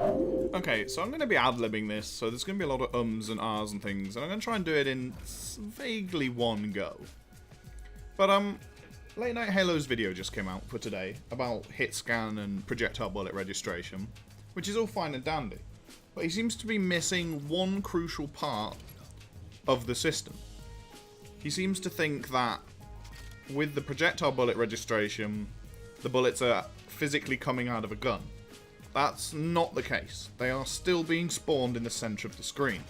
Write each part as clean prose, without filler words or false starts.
Okay, so I'm going to be ad-libbing this, so there's going to be a lot of ums and ahs and things, and I'm going to try and do it in vaguely one go. But, Late Night Halo's video just came out for today about hit scan and projectile bullet registration, which is all fine and dandy, but he seems to be missing one crucial part of the system. He seems to think that with the projectile bullet registration, the bullets are physically coming out of a gun. That's not the case. They are still being spawned in the center of the screen.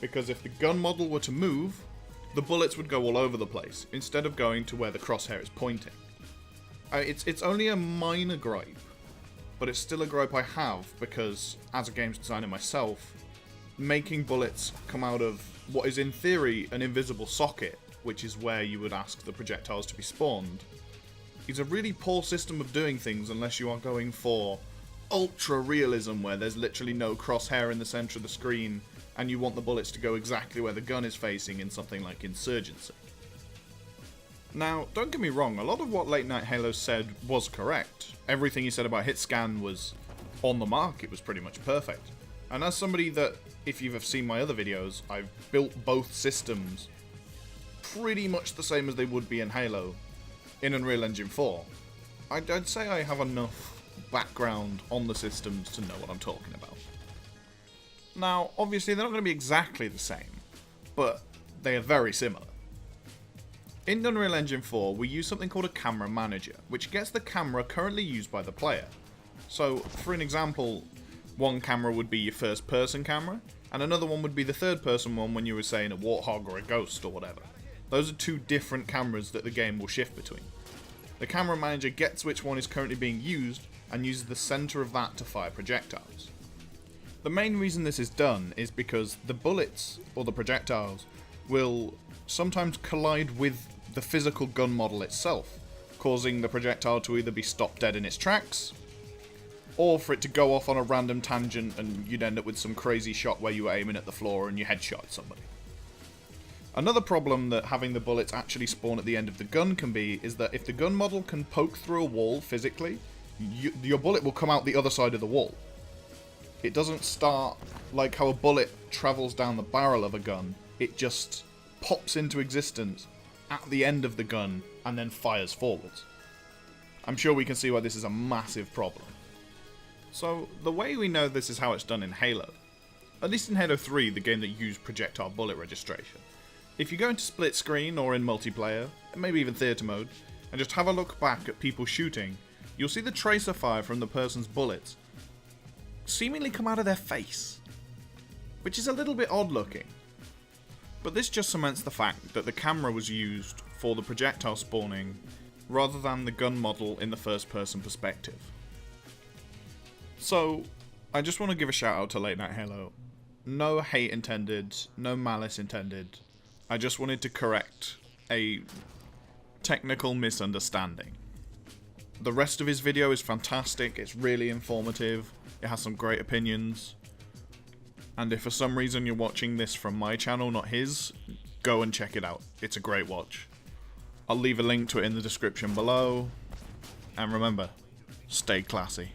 Because if the gun model were to move, the bullets would go all over the place, instead of going to where the crosshair is pointing. It's only a minor gripe, but it's still a gripe I have, because as a games designer myself, making bullets come out of what is in theory an invisible socket, which is where you would ask the projectiles to be spawned, is a really poor system of doing things unless you are going for ultra realism, where there's literally no crosshair in the center of the screen and you want the bullets to go exactly where the gun is facing in something like Insurgency. Now, don't get me wrong, a lot of what Late Night Halo said was correct. Everything he said about hit scan was on the mark, it was pretty much perfect. And as somebody that, if you've seen my other videos, I've built both systems pretty much the same as they would be in Halo in Unreal Engine 4, I'd say I have enough background on the systems to know what I'm talking about. Now, obviously they're not going to be exactly the same, but they are very similar. In Unreal Engine 4, we use something called a camera manager, which gets the camera currently used by the player. So, for an example, one camera would be your first person camera, and another one would be the third person one when you were saying a warthog or a ghost or whatever. Those are two different cameras that the game will shift between. The camera manager gets which one is currently being used and uses the center of that to fire projectiles. The main reason this is done is because the bullets, or the projectiles, will sometimes collide with the physical gun model itself, causing the projectile to either be stopped dead in its tracks, or for it to go off on a random tangent and you'd end up with some crazy shot where you were aiming at the floor and you headshot somebody. Another problem that having the bullets actually spawn at the end of the gun can be is that if the gun model can poke through a wall physically, your bullet will come out the other side of the wall. It doesn't start like how a bullet travels down the barrel of a gun, it just pops into existence at the end of the gun and then fires forwards. I'm sure we can see why this is a massive problem. So, the way we know this is how it's done in Halo, at least in Halo 3, the game that used projectile bullet registration, if you go into split screen or in multiplayer, and maybe even theatre mode, and just have a look back at people shooting, you'll see the tracer fire from the person's bullets seemingly come out of their face, which is a little bit odd looking. But this just cements the fact that the camera was used for the projectile spawning rather than the gun model in the first person perspective. So, I just want to give a shout out to Late Night Halo. No hate intended, no malice intended. I just wanted to correct a technical misunderstanding. The rest of his video is fantastic, it's really informative, it has some great opinions, and if for some reason you're watching this from my channel, not his, go and check it out, it's a great watch. I'll leave a link to it in the description below, and remember, stay classy.